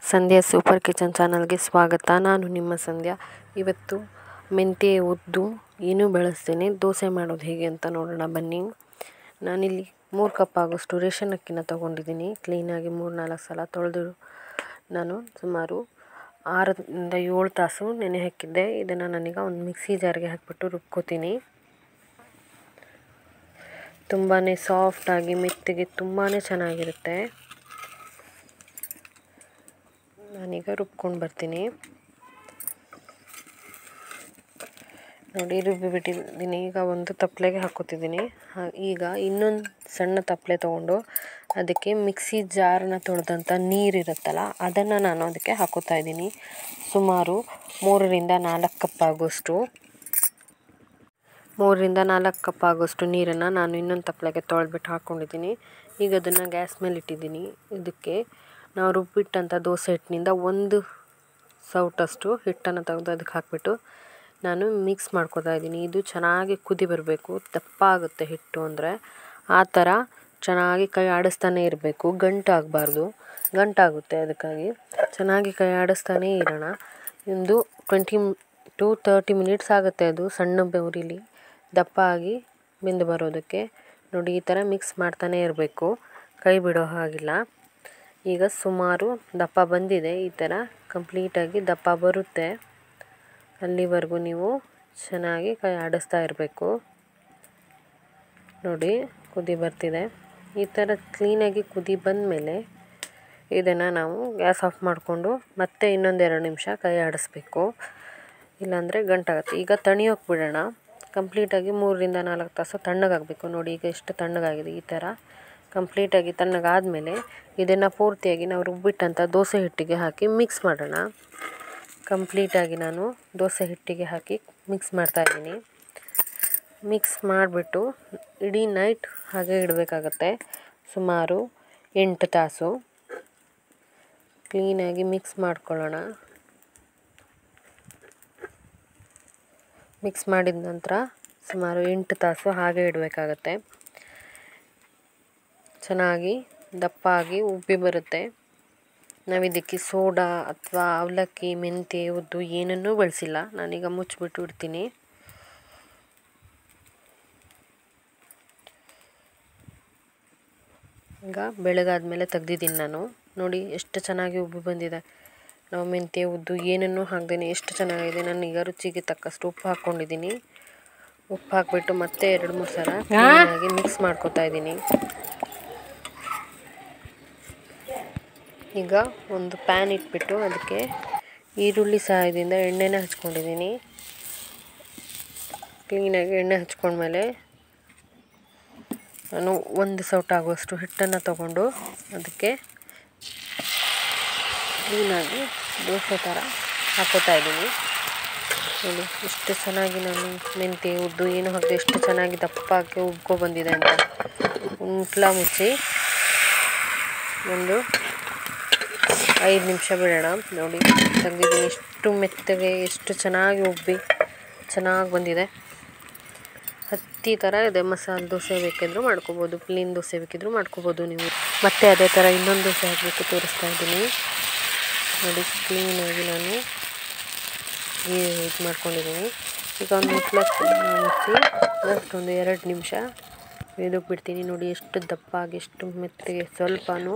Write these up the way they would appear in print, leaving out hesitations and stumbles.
ಸಂಧ್ಯಾ super kitchen ಚಾನಲ್ಗೆ ಸ್ವಾಗತ. ನಾನು ನಿಮ್ಮ ಸಂಧ್ಯಾ. ಇವತ್ತು ಮೆಂತ್ಯ ಉದ್ದು ಏನೂ ಬಳಸ್ತೀನಿ ದೋಸೆ ಮಾಡೋದು ಹೇಗೆ ಅಂತ ನೋಡೋಣ ಬನ್ನಿ. ನಾನಿಲ್ಲಿ 3 ಕಪ್ ಆಗೋಷ್ಟು ರೇಷನ್ ಅಕ್ಕಿನ ತೊಗೊಂಡಿದ್ದೀನಿ. ಕ್ಲೀನಾಗಿ 3-4 ಸಲ ತೊಳೆದು ನಾನು ಸುಮಾರು 6ರಿಂದ 7 ತಾಸು ನೆನೆ ಹಾಕಿದ್ದೆ. ಇದನ್ನು ನಾನೀಗ ಒಂದು ಮಿಕ್ಸಿ ಜಾರ್ಗೆ ಹಾಕಿಬಿಟ್ಟು ರುಬ್ಕೋತೀನಿ. ತುಂಬಾ ಸಾಫ್ಟಾಗಿ ಮೆತ್ತಗೆ ತುಂಬಾ ಚೆನ್ನಾಗಿರುತ್ತೆ. ನಾನೀಗ ರುಬ್ಕೊಂಡು ಬರ್ತೀನಿ. ನೋಡಿ ರುಬ್ಬಿಬಿಟ್ಟಿದ್ದೀನಿ. ಈಗ ಒಂದು ತಪ್ಪಲೆಗೆ ಹಾಕೋತಿದ್ದೀನಿ. ಈಗ ಇನ್ನೊಂದು ಸಣ್ಣ ತಪ್ಪಲೆ ತೊಗೊಂಡು ಅದಕ್ಕೆ ಮಿಕ್ಸಿ ಜಾರನ್ನ ತೊಳೆದಂಥ ನೀರಿರುತ್ತಲ್ಲ ಅದನ್ನು ನಾನು ಅದಕ್ಕೆ ಹಾಕೋತಾ ಇದ್ದೀನಿ. ಸುಮಾರು 3ರಿಂದ 4 ಕಪ್ ಆಗೋಷ್ಟು 3ರಿಂದ 4 ಕಪ್ ಆಗೋಷ್ಟು ನೀರನ್ನು ನಾನು ಇನ್ನೊಂದು ತಪ್ಪಲೆಗೆ ತೊಳೆದ್ಬಿಟ್ಟು ಹಾಕ್ಕೊಂಡಿದ್ದೀನಿ. ಈಗ ಅದನ್ನು ಗ್ಯಾಸ್ ಮೇಲೆ ಇಟ್ಟಿದ್ದೀನಿ. ಇದಕ್ಕೆ ನಾವು ರುಬ್ಬಿಟ್ಟಂಥ ದೋಸೆ ಹಿಟ್ಟಿನಿಂದ 1 ಸೌಟಷ್ಟು ಹಿಟ್ಟನ್ನು ತೆಗೆದು ಅದಕ್ಕೆ ಹಾಕಿಬಿಟ್ಟು ನಾನು ಮಿಕ್ಸ್ ಮಾಡ್ಕೊತಾ ಇದ್ದೀನಿ. ಇದು ಚೆನ್ನಾಗಿ ಕುದಿ ಬರಬೇಕು. ದಪ್ಪ ಆಗುತ್ತೆ ಹಿಟ್ಟು ಅಂದರೆ ಆ ಥರ ಚೆನ್ನಾಗಿ ಕೈ ಆಡಿಸ್ತಾನೆ ಇರಬೇಕು. ಗಂಟಾಗಬಾರ್ದು, ಗಂಟಾಗುತ್ತೆ. ಅದಕ್ಕಾಗಿ ಚೆನ್ನಾಗಿ ಕೈ ಆಡಿಸ್ತಾನೇ ಇರೋಣ. ಒಂದು 20 to 30 ಮಿನಿಟ್ಸ್ ಆಗುತ್ತೆ ಅದು ಸಣ್ಣ ಬೆವರಿಲಿ ದಪ್ಪ ಆಗಿ ಬೆಂದು ಬರೋದಕ್ಕೆ. ನೋಡಿ ಈ ಥರ ಮಿಕ್ಸ್ ಮಾಡ್ತಾನೇ ಇರಬೇಕು, ಕೈ ಬಿಡೋ ಹಾಗಿಲ್ಲ. ಈಗ ಸುಮಾರು ದಪ್ಪ ಬಂದಿದೆ. ಈ ಥರ ಕಂಪ್ಲೀಟಾಗಿ ದಪ್ಪ ಬರುತ್ತೆ ಅಲ್ಲಿವರೆಗೂ ನೀವು ಚೆನ್ನಾಗಿ ಕೈ ಆಡಿಸ್ತಾ ಇರಬೇಕು. ನೋಡಿ ಕುದಿ ಬರ್ತಿದೆ. ಈ ಥರ ಕ್ಲೀನಾಗಿ ಕುದಿ ಬಂದಮೇಲೆ ಇದನ್ನು ನಾವು ಗ್ಯಾಸ್ ಆಫ್ ಮಾಡಿಕೊಂಡು ಮತ್ತೆ ಇನ್ನೊಂದು 2 ನಿಮಿಷ ಕೈ ಆಡಿಸ್ಬೇಕು, ಇಲ್ಲಾಂದರೆ ಗಂಟಾಗುತ್ತೆ. ಈಗ ತಣಿಯೋಕೆ ಬಿಡೋಣ. ಕಂಪ್ಲೀಟಾಗಿ 3ರಿಂದ 4 ತಾಸು ತಣ್ಣಗಾಗಬೇಕು. ನೋಡಿ ಈಗ ಎಷ್ಟು ತಣ್ಣಗಾಗಿದೆ. ಈ ಥರ ಕಂಪ್ಲೀಟಾಗಿ ತಣ್ಣಗಾದಮೇಲೆ ಇದನ್ನು ಪೂರ್ತಿಯಾಗಿ ನಾವು ರುಬ್ಬಿಟ್ಟಂಥ ದೋಸೆ ಹಿಟ್ಟಿಗೆ ಹಾಕಿ ಮಿಕ್ಸ್ ಮಾಡೋಣ. ಕಂಪ್ಲೀಟಾಗಿ ನಾನು ದೋಸೆ ಹಿಟ್ಟಿಗೆ ಹಾಕಿ ಮಿಕ್ಸ್ ಮಾಡ್ತಾಯಿದ್ದೀನಿ. ಮಿಕ್ಸ್ ಮಾಡಿಬಿಟ್ಟು ಇಡೀ ನೈಟ್ ಹಾಗೆ ಇಡಬೇಕಾಗತ್ತೆ. ಸುಮಾರು 8 ತಾಸು ಕ್ಲೀನಾಗಿ ಮಿಕ್ಸ್ ಮಾಡ್ಕೊಳ್ಳೋಣ. ಮಿಕ್ಸ್ ಮಾಡಿದ ನಂತರ ಸುಮಾರು 8 ತಾಸು ಹಾಗೆ ಇಡಬೇಕಾಗತ್ತೆ. ಚೆನ್ನಾಗಿ ದಪ್ಪ ಆಗಿ ಉಬ್ಬಿ ಬರುತ್ತೆ. ನಾವಿದಕ್ಕೆ ಸೋಡಾ ಅಥವಾ ಅವಲಕ್ಕಿ, ಮೆಂತ್ಯ, ಉದ್ದು ಏನನ್ನೂ ಬಳಸಿಲ್ಲ. ನಾನೀಗ ಮುಚ್ಚಿಬಿಟ್ಟು ಇಡ್ತೀನಿ. ಈಗ ಬೆಳಗಾದ್ಮೇಲೆ ತೆಗ್ದಿದ್ದೀನಿ ನಾನು. ನೋಡಿ ಎಷ್ಟು ಚೆನ್ನಾಗಿ ಉಬ್ಬಿ ಬಂದಿದೆ. ನಾವು ಮೆಂತ್ಯ, ಉದ್ದು ಏನನ್ನೂ ಹಾಕ್ದೇನೆ ಎಷ್ಟು ಚೆನ್ನಾಗಿದೆ. ನಾನು ಈಗ ರುಚಿಗೆ ತಕ್ಕಷ್ಟು ಉಪ್ಪು ಹಾಕ್ಕೊಂಡಿದ್ದೀನಿ. ಉಪ್ಪು ಹಾಕಿಬಿಟ್ಟು ಮತ್ತೆ 2-3 ಸಲ ಕ್ಲೀನಾಗಿ ಮಿಕ್ಸ್ ಮಾಡ್ಕೊತಾ ಇದ್ದೀನಿ. ಈಗ ಒಂದು ಪ್ಯಾನ್ ಇಟ್ಬಿಟ್ಟು ಅದಕ್ಕೆ ಈರುಳ್ಳಿ ಸಹಾಯದಿಂದ ಎಣ್ಣೆನ ಹಚ್ಕೊಂಡಿದ್ದೀನಿ. ಕ್ಲೀನಾಗಿ ಎಣ್ಣೆ ಹಚ್ಕೊಂಡ್ಮೇಲೆ ನಾನು 1 ಸೌಟ ಆಗುವಷ್ಟು ಹಿಟ್ಟನ್ನು ತಗೊಂಡು ಅದಕ್ಕೆ ಕ್ಲೀನಾಗಿ ದೋಸೆ ಥರ ಹಾಕೋತಾ ಇದ್ದೀನಿ. ನೋಡಿ ಎಷ್ಟು ಚೆನ್ನಾಗಿ ನಾನು ಮೆಂತ್ಯ, ಉದ್ದು ಏನು ಹಾಕಿದೆ ಎಷ್ಟು ಚೆನ್ನಾಗಿ ದಪ್ಪಕ್ಕೆ ಉಬ್ಕೊ ಬಂದಿದೆ ಅಂತ. ಮುಟ್ಲ ಮುಚ್ಚಿ ಒಂದು 5 ನಿಮಿಷ ಬಿಡೋಣ. ನೋಡಿ ತೆಗೆದಿದ್ದೀನಿ. ಎಷ್ಟು ಮೆತ್ತಗೆ ಎಷ್ಟು ಚೆನ್ನಾಗಿ ಉಬ್ಬಿ ಚೆನ್ನಾಗಿ ಬಂದಿದೆ. ಹತ್ತಿ ಥರ ಇದೆ. ಮಸಾಲೆ ದೋಸೆ ಬೇಕಿದ್ರೂ ಮಾಡ್ಕೋಬೋದು, ಪ್ಲೇನ್ ದೋಸೆ ಬೇಕಿದ್ರೂ ಮಾಡ್ಕೋಬೋದು ನೀವು. ಮತ್ತೆ ಅದೇ ಥರ ಇನ್ನೊಂದು ದೋಸೆ ಹಾಕಬೇಕು ತೋರಿಸ್ತಾ ಇದ್ದೀನಿ. ನೋಡಿ ಕ್ಲೀನಾಗಿ ನಾನು ಇದು ಮಾಡ್ಕೊಂಡಿದ್ದೀನಿ. ಈಗ ಒಂದು ಮುಚ್ಚಿ ಒಂದು 2 ನಿಮಿಷ ಇದಕ್ಕೆ ಬಿಡ್ತೀನಿ. ನೋಡಿ ಎಷ್ಟು ದಪ್ಪಾಗಿ ಎಷ್ಟು ಮೆತ್ತಗೆ ಸ್ವಲ್ಪನೂ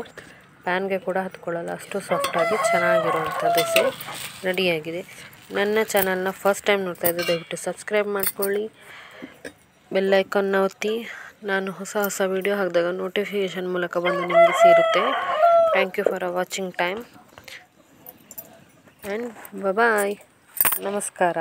ಪ್ಯಾನ್ಗೆ ಕೂಡ ಹತ್ಕೊಳ್ಳಲ್ಲ, ಅಷ್ಟು ಸಾಫ್ಟಾಗಿ ಚೆನ್ನಾಗಿರುವಂಥ ದೋಸೆ ರೆಡಿಯಾಗಿದೆ. ನನ್ನ ಚಾನಲ್ನ ಫಸ್ಟ್ ಟೈಮ್ ನೋಡ್ತಾ ಇದ್ದರೆ ದಯವಿಟ್ಟು ಸಬ್ಸ್ಕ್ರೈಬ್ ಮಾಡ್ಕೊಳ್ಳಿ, ಬೆಲ್ ಐಕಾನ್ನ ಒತ್ತಿ. ನಾನು ಹೊಸ ವಿಡಿಯೋ ಹಾಕಿದಾಗ ನೋಟಿಫಿಕೇಷನ್ ಮೂಲಕ ಬಂದು ನಿಮಗೆ ಸೇರುತ್ತೆ. Thank you for watching time and bye. ನಮಸ್ಕಾರ.